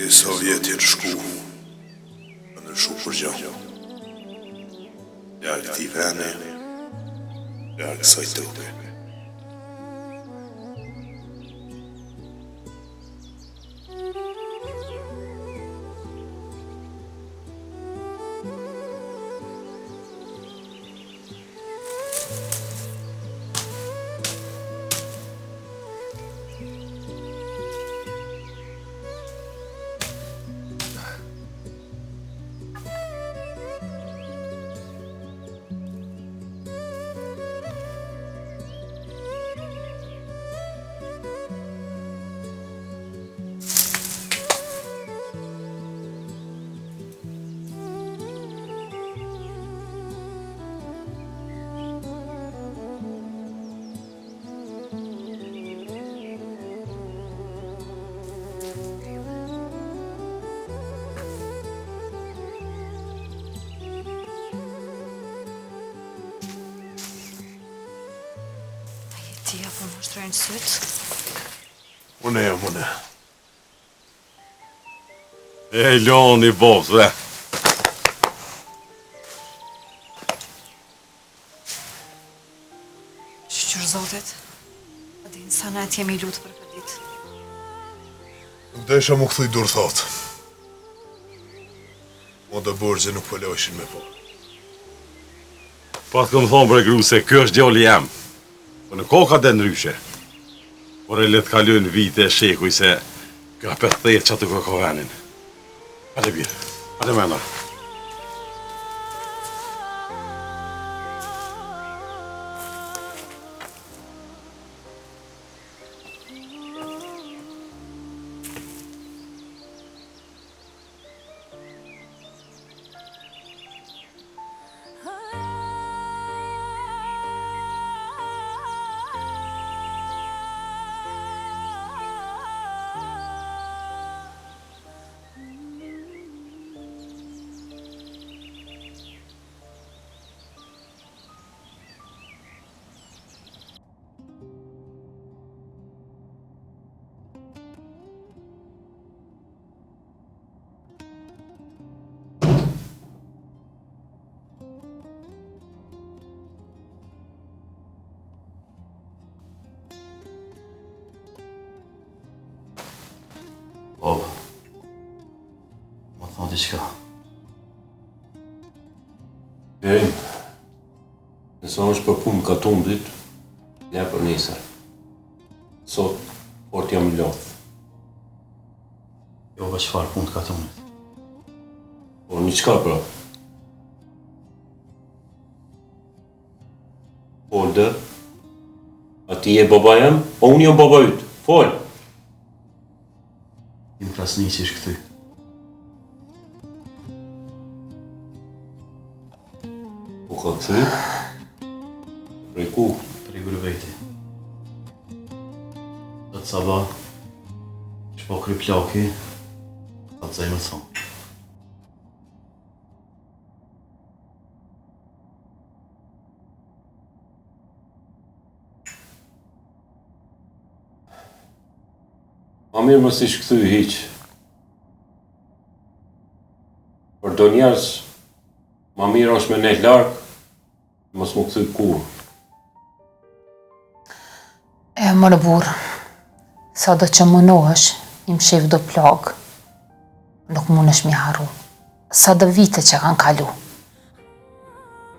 I Sovjetin shku, në shu për gjë. Lërë këti vene, lërë kësaj toke. Ti apo më shtrojnë syt? Une. E loni bofë. Shqyr zotit, a din sa ne t'jemi lutë për këtë ditë. Nuk desha mu këthuj dur thot. Mo dhe bërgje nuk pëllojshin me po. Pas këmë thonë për e gru se kjo është djali jam. Po në koka dhe ndryshe. Por e letë kalojnë vite e shekuj se ka 50 që atë kokovenin. Hajde bjerë, hajde mena. Baba, ma tha diqka. Ej, nësa është për punë ka tundit, le për nesër. Sot, fort jam lodh. Jo, ba qëfar punë ka tunit? Po, një qka pra? Folde, a ti je baba jem, po unë jam baba ytë. Fol! Im krasni që ish këty. Po ka këthy? Prej ku? Prej grëveti. Dhe të sabah, që po kry plaki, ta të zaj më thonë. Ma mirë mos ish këthy hiq. Për do njerës, ma mirë është me ne larkë, mos më këthy kur. E mërë burë, sa do që mënohesh, im shef do plagë. Nuk mundesh mi haru. Sa do vite që kanë kalu.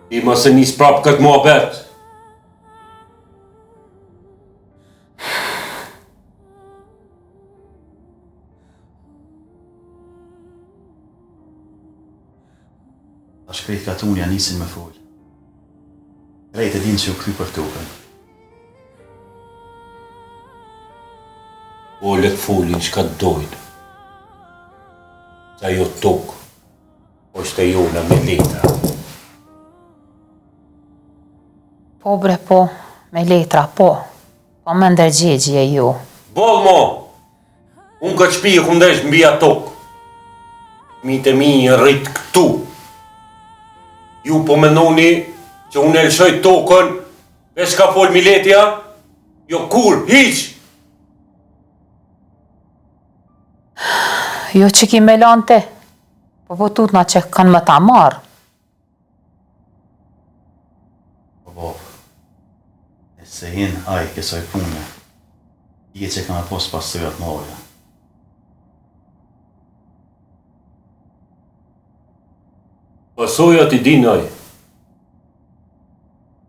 I mos e nis prapë këtë muhabet. Ta shkrejt ka tunja nisin me folë. Krejt e din që u kthy për tokën. O le të folin që ka të dojnë. Sa jo tokë, është e jona me letra. Po bre po, me letra po. Po me ndërgjegje ju. Boll mo! Unë ka qpije ku ndesh mbi a tokë. Mite mi një rritë këtu. Ju po menoni që unë e lëshoj tokën, veç ka fol miletja, jo kur, hiq! Jo që ki me lanë ti, po tutna që kanë më ta marë. Po babë, e se hin aj kësaj pune, je që kanë pos pasërat marja. Pasojat i dinaj,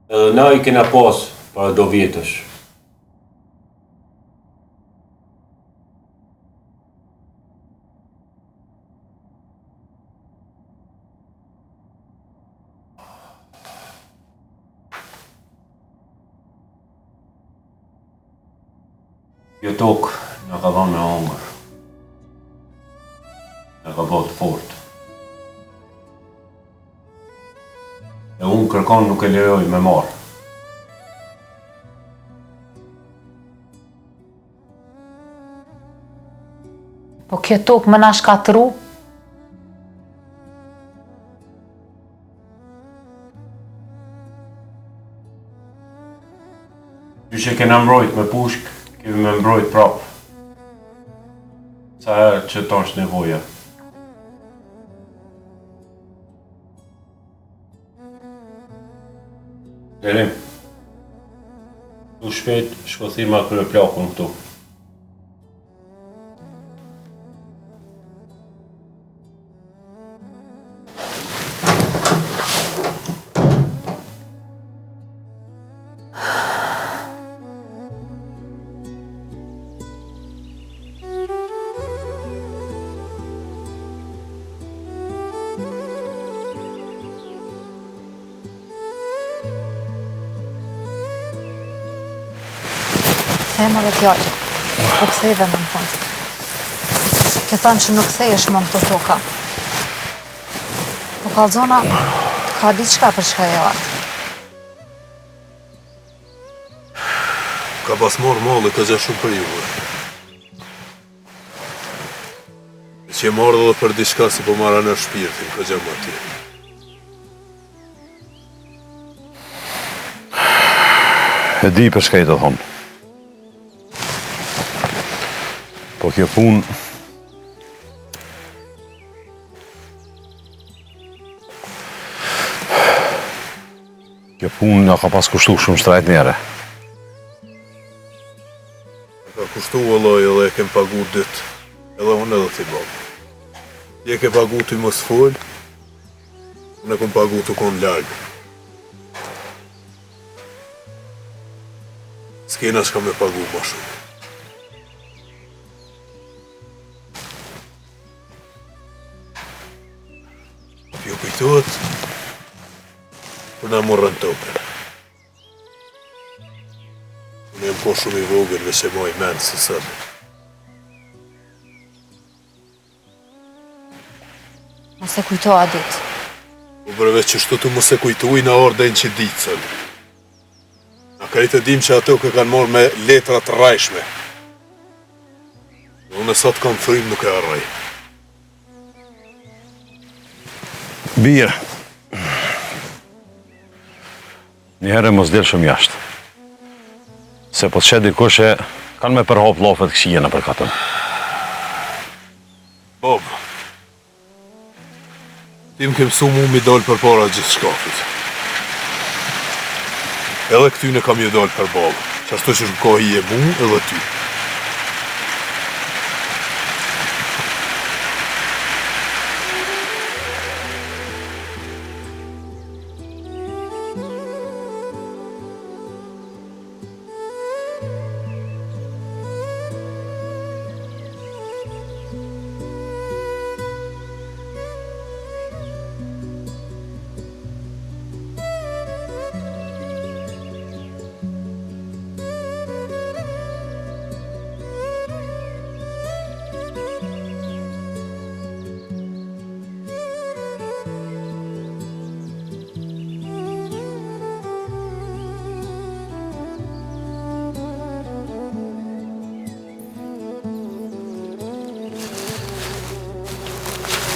edhe na i kena pas para do vjetësh. Kjo tokë në ka dhanë me hongër. Në ka bëtë fort. E unë kërkon nuk e lejoj me marë. Po kjo tokë më na shkatru? Që kena mbrojt me pushk, kemi me mbrojt prapë. Sa herë që ta është nevoja. Lerim, tu shpejt shkothir ma kërë plakun këtu. E më dhe t'jallë, po kthejve më në fund. Ke thënë që nuk kthejesh më në këto toka. Po kallzona, ka diçka për çka e atë. Ka pas marrë malë ka gja shumë për juve. Që e marrë edhe për diçka si po marrë në shpirtin, ka gja më atje. E di për shka i të thonë. Po kjo punë nga ka pas kushtu shumë shtrajt njere. Ka kushtu vëllaj edhe e kem pagu dit, edhe unë edhe t'i babë. Je ke pagu t'i mos fol, unë e kom pagu t'u konë largë. S'kena shka me pagu ma shumë. Jo kujtohet, për na morën tokën. Unë jem ko shumë i vogël dhe se moj menë si sërë. Mos e kujto a ditë. Po përveç që shtu tu mos e kujtuj në orden që ditë sëllë. Na krejtë e dim që ato kë kanë morë me letrat rajshme. Unë e sot kam frim nuk e arrej. Birë, njëherë mos delë shumë jashtë. Se po të shetë dikush e kanë me përhop lofet këshije në për katën. Bob, ti më ke mësu mu mi dollë për para gjithë shkafit. Edhe këtyne kam ju dollë për babë, që ashtu që shkohi e mu edhe ty.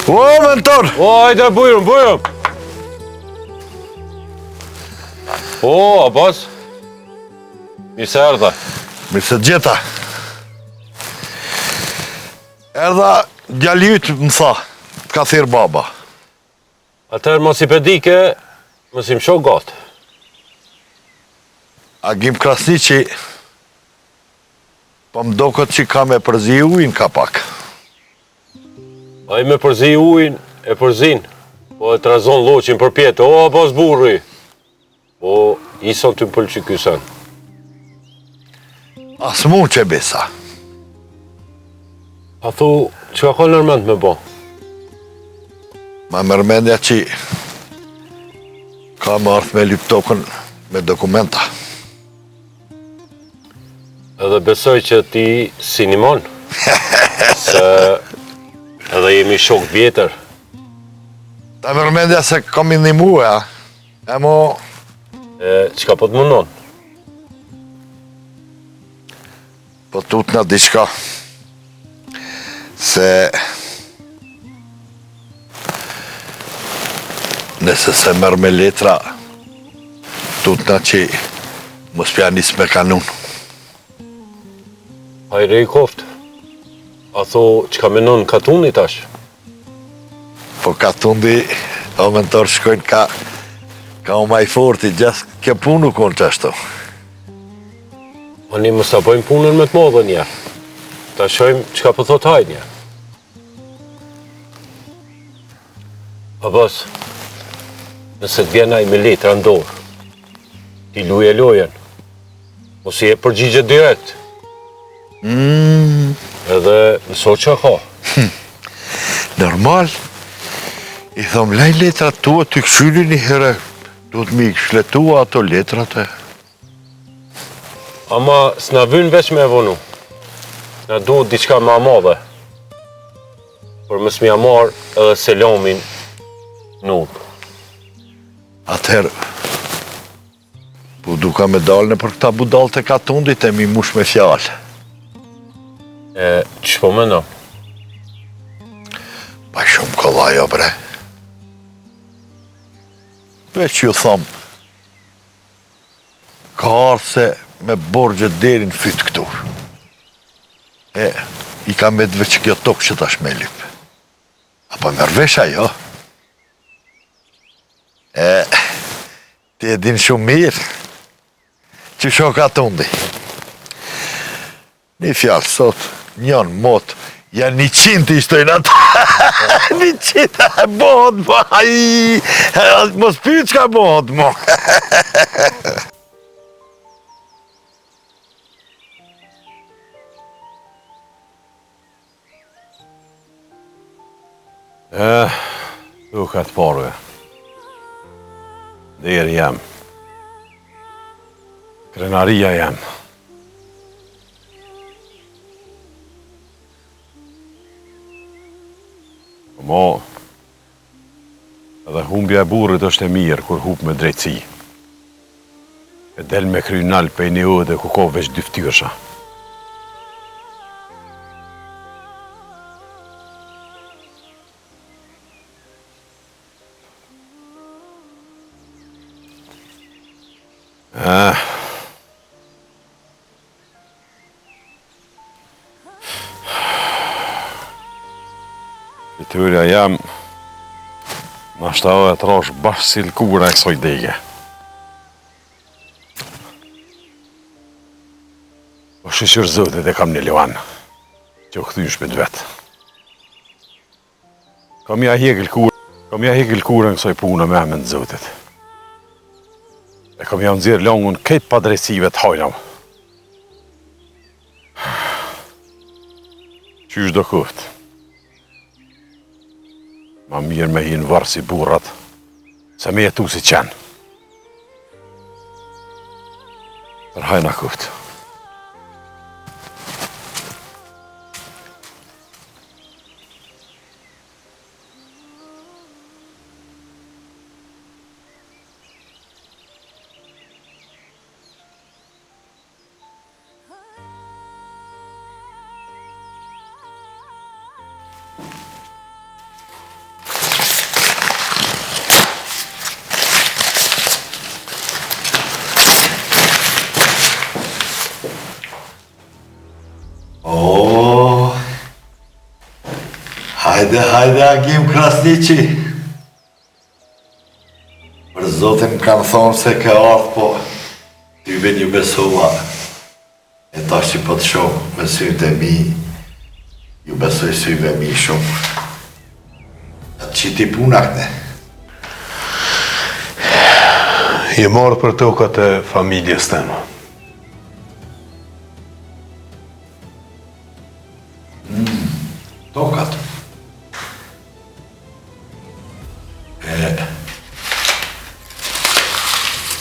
O, mentor! O, hajde, bujrëm! O, Abbas. Mirë se erdha. Mirë se gjeta. Erdha djali yt më tha, ka thirr baba. Atëherë mos i pedike, mos i më shoh gatë. Agim Krasniqi, po më doket që ka me përzi ujin ka pak. A i me përzi ujin, e përzin, po e trazon loqin për pjetë. O, Abbas burri! Po, ison të më pëlqy ky sen. As mu që besa. A thu, që ka nërmend me bo? Ma mërmendja që ka më ardhë me lyp tokën me dokumenta. Edhe besoj që ti sinimon, se edhe jemi shok vjetër. Ta mërmendja se kam i një muë, e mo... E, qka po të mundon? Po tut nga diçka. Se... Nëse se mërë me letra, tut nga që mos pja nis me kanun. Hajre i koft. A tho, qka menon katuni tash? Po katundi, o mentor shkojnë ka o maj forti, gjithë ke punu konë që ashtu. Ani më sa bëjmë punën me të modhe njerë. Ta shojmë qka po thot hajt njerë. Abbas, nëse të vjenaj me letra në dorë, ti luje lojen, mos i e përgjigje direkt. Edhe nëso që ka. Normal, i thom laj letrat tua të këshyri një herë, du të mi këshletua ato letrat e. Ama s'na vyn veç me evonu. Na duhet diçka ma madhe. Por mës m'ja marr edhe selamin nuk. Atëherë, po duka me dalë në për këta budal të katundit e mi mush me fjallë. E, që po mëno? Pa shumë kollajo, bre. Veç ju thomë, ka ardhë se me borgjet deri në fyt këtu. E, i ka me dve që kjo tokë që tash me lyp. Apo mërvesh ajo? E, ti e din shumë mirë, që shok atundi. Një fjallë sot, njën mot, janë 100 i shtojnë atë. 100, bohët, mo, mos pyç ka bohët, mo. Du ka të parve. Deri jam. Krenaria jam. Mo, edhe humbja e burrit është e mirë kur hub me drejtësi. E del me kry nalë pe një ode ku ko veç dy ftyrsha. Detyrja jam në ashtë të rosh bashkë si lkura e kësoj dege. Po shqyqër zëtit e kam një Luan, që u këthy në shpit vetë. Kam ja hek lkurën kësoj punë me emën të zëtit. E kam ja nëzirë longun këtë padrejsive të hajnam. Qysh do këft? Ma mirë me hinë varë si burrat, se me jetu si qenë. Tërhajna këft. Hajde, Agim Krasniqi. Për zotin kanë thonë se ke ardhë, po tyve një besova. E ta që po të shumë me sytë e mi, ju besoj syve mi shumë. Atë që ti punak ne? Je marrë për tokat e familjes tema. Tokat?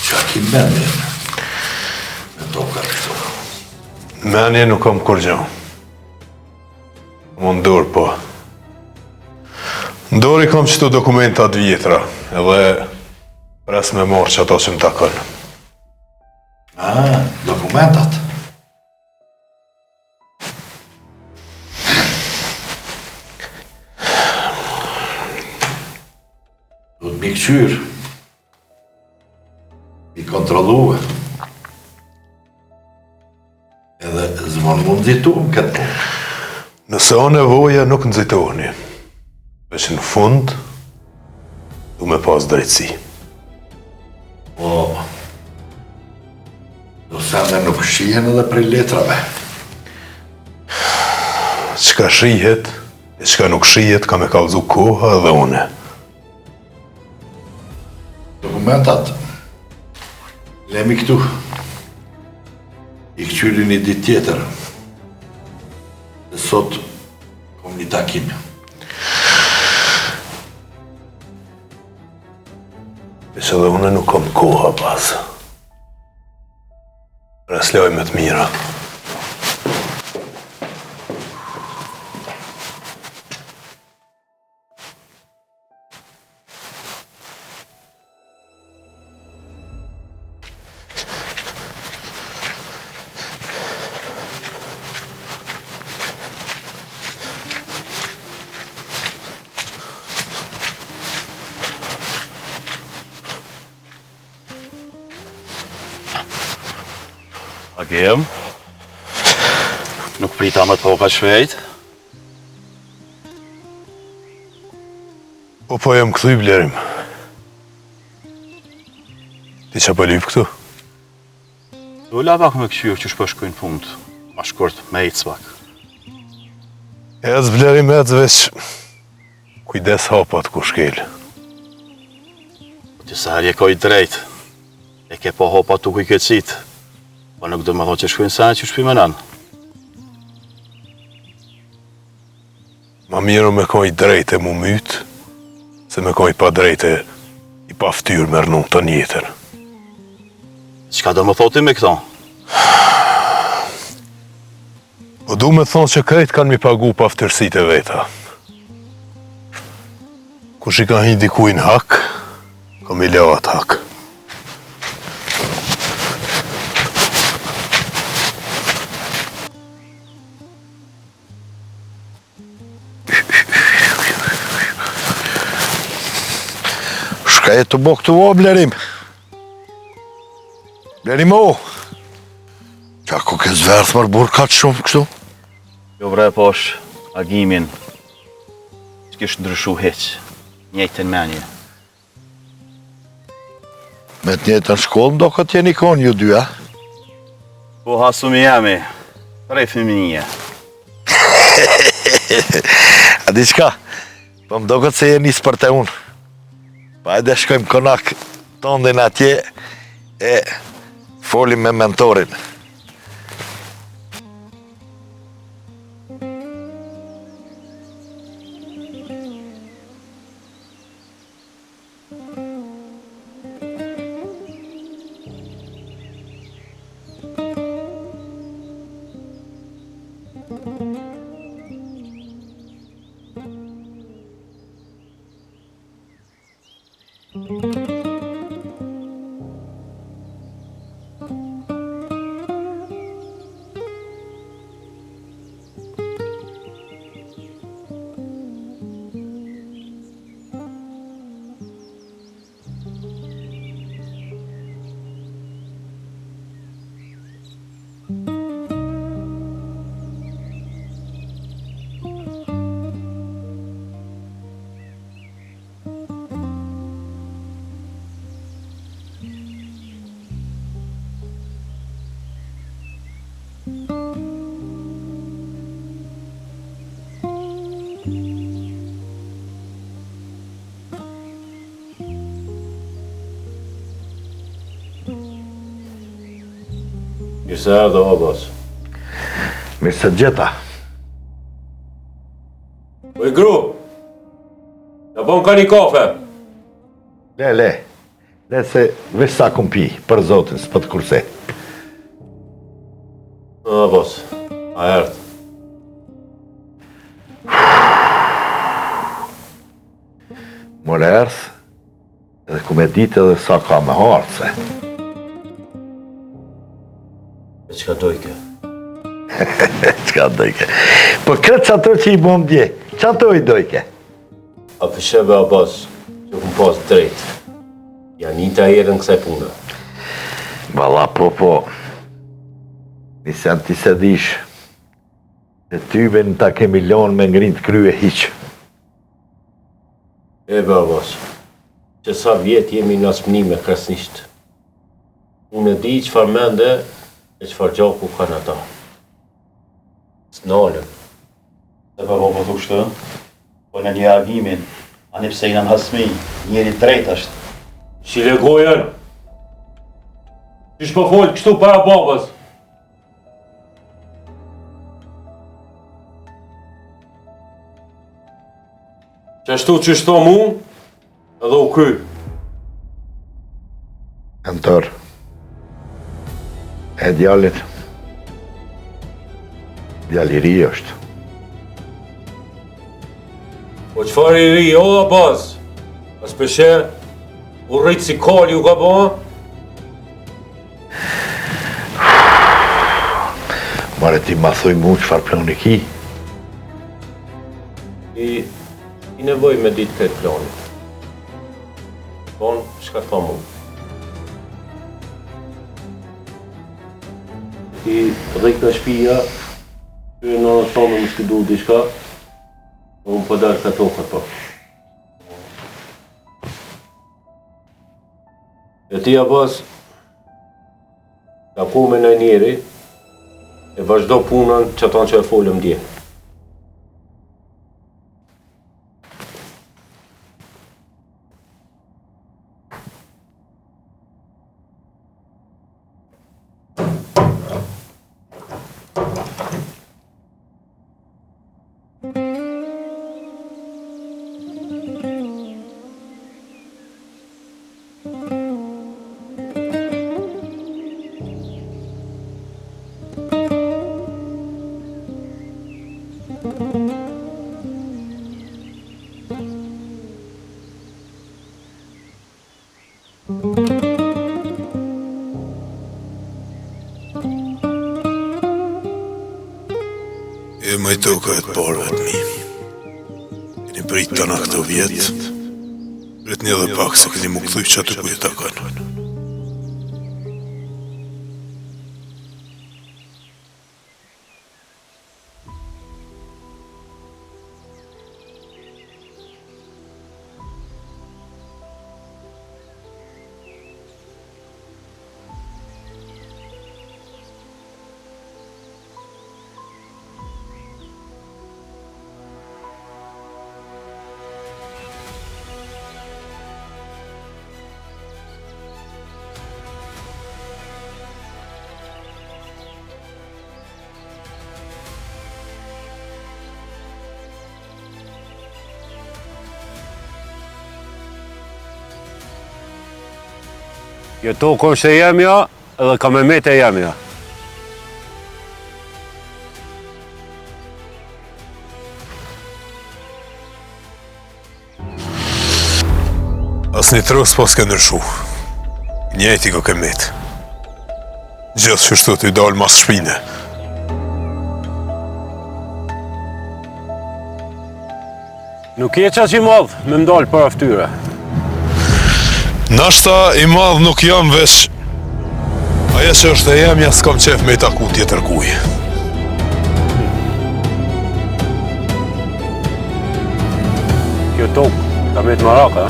Qa ki mendin me tokat këto? Menje nuk kam kur gjo. Më ndorë po. Ndorë i kam qëtu dokumentat vjetra, edhe pres me marrë që ato që më takon. Dokumentat? Do të mi këqyrë, mi kontrolluë, edhe zvonë mund nxituam këtë punë. Nëse o nevoja nuk nëzitohni, veç në fund, du me pas drejtësi. Po, do sende nuk shihen edhe prej letrave. Qka shihet, e qka nuk shihet, ka me kallzu koha dhe une. Dokumentat, lemi këtu, i këqyri një ditë tjetër, dhe sot kom një takim. Veç edhe une nuk kom koha pas. Resloj me të mira. Agim, nuk prita me të hoka shvejt. Po jam këtu i Blerim. Ti qa po lyp këtu? Du la pak me këqyrë që shpëshkujnë fund, ma shkurt me icë pak. Ec Blerim ec veç kujdes hapat ku shkel. Po të sa herje koj drejt, e ke po hapat tu kuj këtësit, po nuk do me thonë që shkujnë sa që shpimenan. Ma miru me koj drejt e mu mytë, se me koj pa drejt e i pa ftyrë me rnu të njetër. Qka do me thoti me këto? Po du me thonë që krejt kanë mi pagu pa ftyrësit e veta. Kush i ka hi dikujnë hak, ka mi levat hak. Shka e të bo këtu o, Blerim? Blerim o! Qa ku ke zverth mërë burë ka të shumë kështu? Jo vre posh, Agimin, s'kesh ndryshu heq. Njëjtën menje. Me të njëjtën shkollë do këtë jeni konë ju dy, a? Po hasumi jemi, prej fëmijë. A di qka? Po më do këtë se jeni spërte unë. Pa edhe shkojmë konak tondin atje e folim me mentorin. Mirë se erdhe, o bos. Mirë se gjeta. Oj, gru, në bom ka një kafe. Le. Le se veç sa kum pi, për zotin, s'pët kurse. O bos, a erdhe. More erdh, edhe ku me ditë edhe sa ka me hartë, E qka dojke? Qka dojke? Po këtë qato që i bom dje, qato i dojke? A pëshebe, o bos, që kum pas drejt. Janita erën kësaj puna. Valla, po. Nisën ti se dish, e tybe në ta kemi lonë me ngrin të krye hiq. Ebe, o bos, që sa vjet jemi në smnime krasnisht. Unë e di qëfar mende e qëfar gjaku kanë ata. S'nalën. Se pa po të kështë, po në një agimin, ani pse jina në hasmi, njeri drejt është. Shile gojen! Qysh po folë kështu para babës? Qashtu që shto mu, edhe u kry. Mentor, e djallit, djali ri është. Po qëfar i ri, o Abbas? As përshe, u rritë si kalli u ka ba? Mare ti ma thuj mu qëfar plani ki? I nevoj me ditë këtë planit. Bon, shka tha mu. Ti rrik në shpia, që në thonë më shkidu dishka, unë po dalë ka tokët po. E ti Abbas, ka ku me në njeri, e vazhdo punën që ata që e folëm dje. E më i toka e të parëve të mi. Keni prit të në këto vjetë, prit një dhe pak se keni më këthuj që atë ku jetë akanë. Kjo tokë është e jemja edhe Kamemet e jemja. As një trus pas ke ndryshu. Njëti ka Kemet. Gjithë shështu t'i dalë mas shpine. Nuk je qa që i madhë me mdalë për aftyre. Nashta i madh nuk jam veç aja që është e jemja s'kam qef me i taku tjetër kuj. Kjo tokë, Kamet Maraka,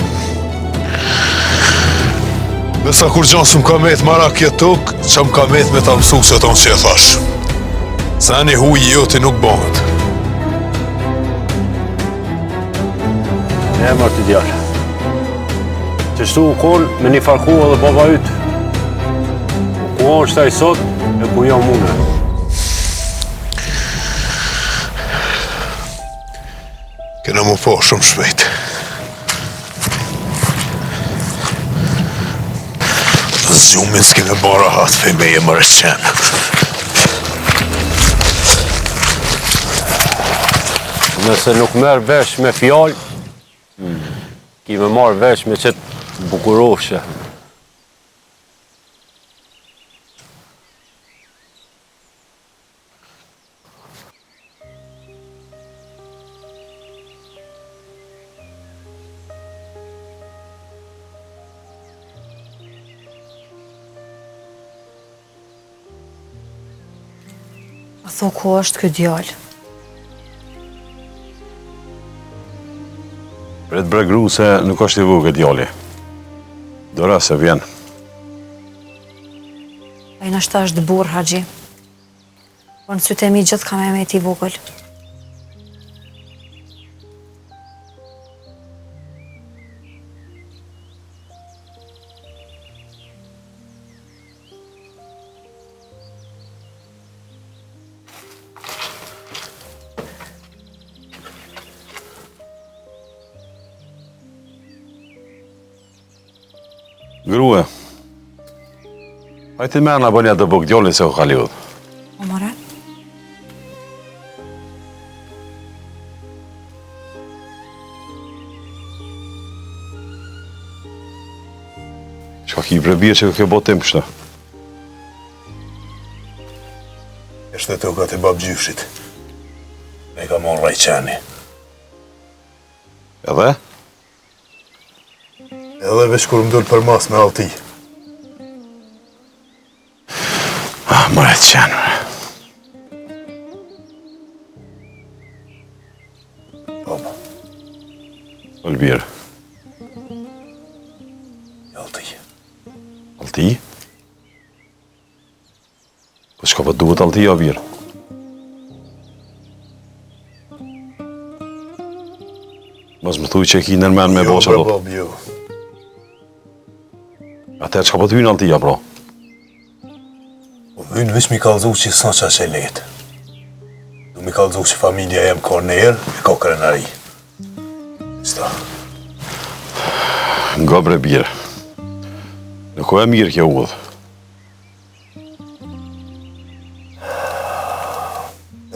Nësa kur gjanë së më Kamet Marak kjo tokë, që më Kamet me ta mësu që tonë që e thash. Se një huj i joti nuk bëhet. e mërë të djallë. Qështu u konë me një farku edhe baba ytë. U konë është taj sot e ku jam mune. Kena mu po shumë shpejt. Zgjumin s'ke me bara hatë fe me e mërë qenë. Nëse nuk merë vesh me fjallë, ki me marë vesh me qëtë bukuroshe. A tho ku është ky djalë? Pret bregru se nuk është i vogël djali. Dora se vjen. Ai nashta është burr, Haxhi. Po në sytë e mi gjithë kam e ti vogël. Grue, hajti me nga bënja të buk djallin se u ka lidh. O more? Qa ki prebje që ke botim kështë? Eshte të ukat e bab gjyshit. Me ka mon rajqani. Edhe? Edhe veç kur më dëllë për mas me alti. Mëre të qenë. Baba, Olbir. alti. Alti? Po shka për duhet alti, Olbir? Mos më thuj që e ki nërmen me bosh ato. Bab, jo. Atër që ka për t'hynë altia, bro? Po mynë veç mi kalzu që s'na qa që e letë. Du mi kalzu që familja jem ka nërë e ka krenari. Sta. Nga bre birë. Nuk e mirë kjo udhë.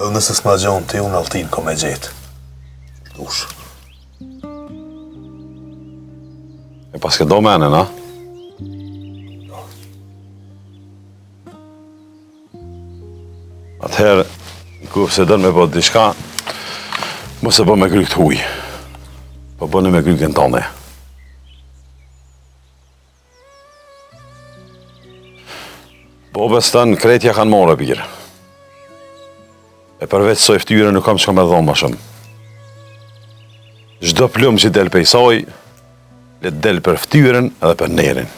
Edhe nëse s'ma gjonë ti, unë altin ko me gjetë. Dush. E pas ke do menen, a? Atëherë, në kufë se dënë me po diçka, mos e po me kry këtë huj. Po bëni me kry kënë tane. Bobës tënë kretja kanë more birë. E përveç soj ftyre nuk kam që me dhonë ma shumë. Çdo plumë që del pej saj, le del për ftyren edhe për nerin.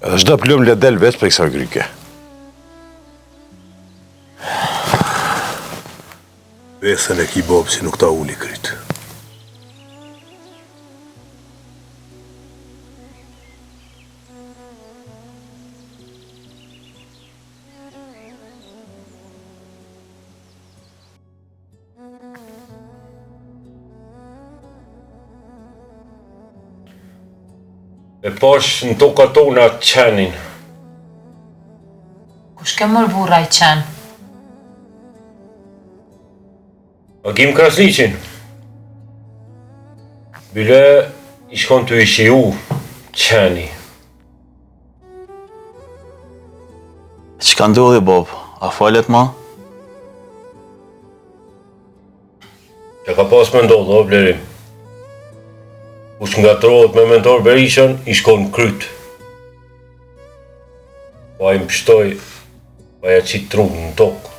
Edhe çdo plumë le del veç për kësa gryke. Vesën e ki babë që nuk ta uli krytë. E pash në toka tona qenin. Kush ke mërë burra i qenë? Agim Krasniqin. Bile i shkon të i shiu qeni. Çka ndodhi, Bob? A falet ma? Që ka pas me ndodhë, o Blerim. Kush nga trohet me mentor Berishën, i shkon kryt. Pa i mpështoj, pa ja qitë trunë në tokë.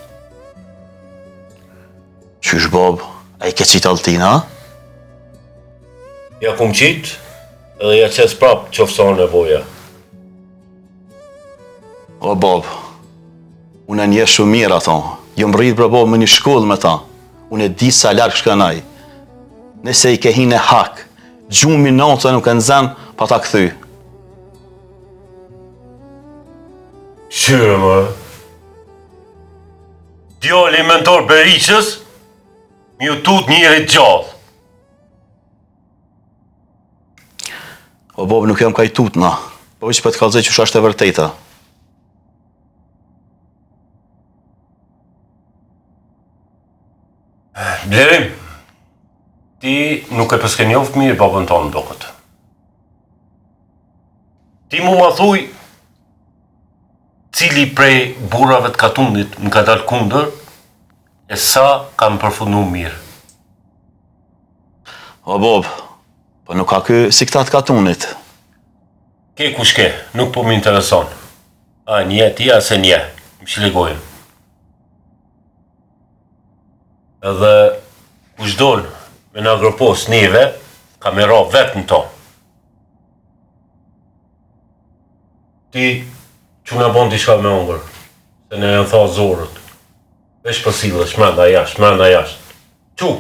Qysh, Bob? A i ke qitë Altina, a? Ja kum qitë, edhe ja qes prapë qoftë sa nevoja. O, Bob, unë e nje shumë mirë ato. Jom rritë për Bob me një shkollë me ta. Unë e di sa larkë shkanaj. Nëse i ke hine hak, gjumi natë nuk e nëzën pa ta këthy. Shyre, më. Djali mentor Berishës, mi u tut njëri gjallë. O, Bob, nuk jam ka i tut na. Po që për të kalzej që është e vërteta. Blerim, ti nuk e pëske njoft mirë babën tonë do këtë. Ti mu ma thuj cili prej burrave të Katunit më ka dalë kundër e sa kam përfundu mirë. O, Bob, po nuk ka kë si këta të Katunit. Ke kush ke, nuk po më intereson. A nje ti, a se nje, më shlegojnë. Edhe kush donë me në agropos neve, ka me ra vetë në to. Ti, që nga bon t'i shka me ongër, se ne e në tha zorët. Vesh pësile, shmenda jashtë. Qu?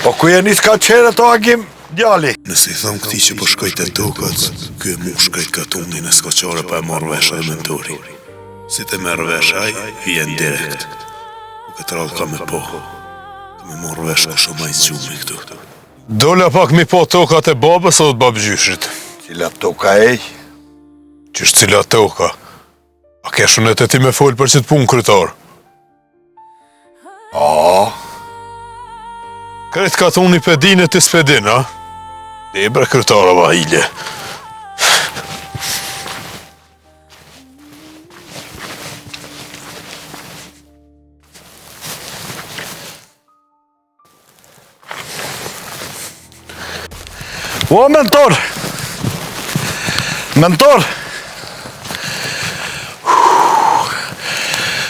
Po ku jeni s'ka qere to Agim, djali? Nëse i thom këti që po shkojt e tokat, ky e mu shkojt Katunin e s'ka qare pa e marrë vesh e mentori. Si te merë vesh aj, vjen direkt. U këtë rallë ka me po. Ka me marrë vesh ku shumë majtë gjumi këtu. Dola pak mi po tokat e babës o të babëgjyshit. Cila toka e? Qështë cila toka? A ke shunet e ti me folë për që të punë krytar? A, Kretë Katuni pedin e të spedin, a? E bre krytara vahilje. o mentor! Mentor!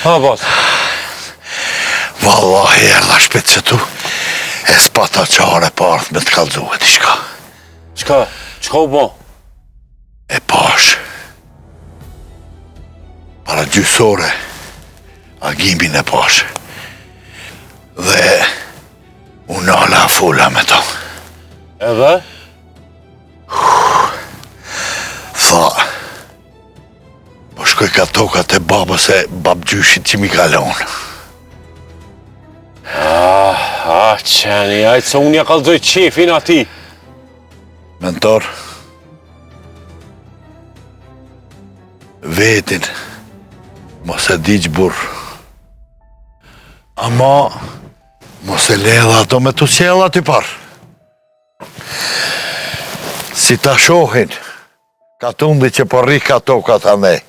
Ha, bas. Vallahi e la shpet që tu e s'pata qare parth me të kalzohet i shka. Qka u bo? E pash para gjysore Agimin e pash dhe unë ala fola me to. Edhe? Tha po shkoj ka tokat e babës e babgjyshit që mi kalon. Qeni, ajtë se unë ja kalzoj qefin ati. Mentor, vetin mos e diq burr, ama mos e ledha ato me të qella t'i par. Si ta shohin Katundi që po rri ka tokat ane,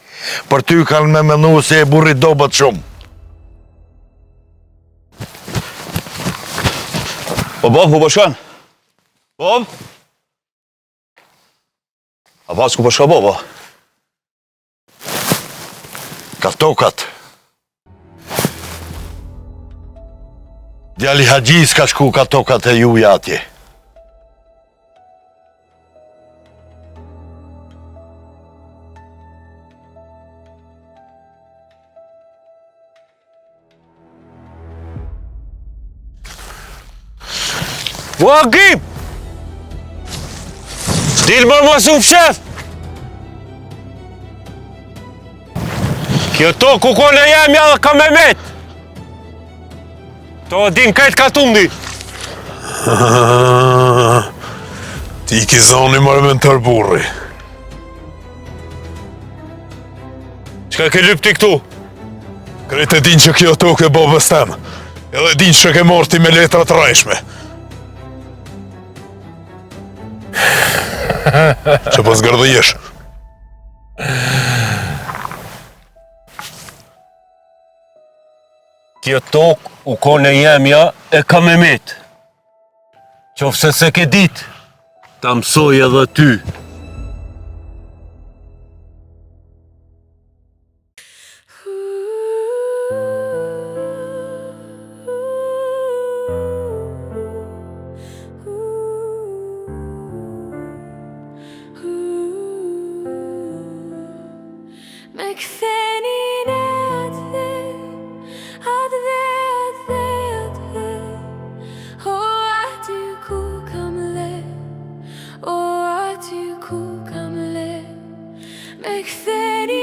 për ty kanë me menu se e burri dobët shumë. O, Bob, ku po shkon? Bob? A pas ku po shka, Bob, Ka tokat. Djali Hagjis ka shku ka tokat e juja atje. O Agim! Dilë më mos u fshef! Kjo to ku kone jemja dhe ka me met! To din këtë katundi! Ti ki zoni mërë me në tërë burri. Qka ke lyp ti këtu? Krejt e din që kjo tokë e babës tem, edhe din që ke morti me letrat rajshme. Që pas gërdëjesh. Kjo tokë u kone jemja e ka me met. Qofse se ke dit, ta mësoj edhe ty. Me ktheni në atë, o aty ku kam le, o aty ku kam le. Me ktheni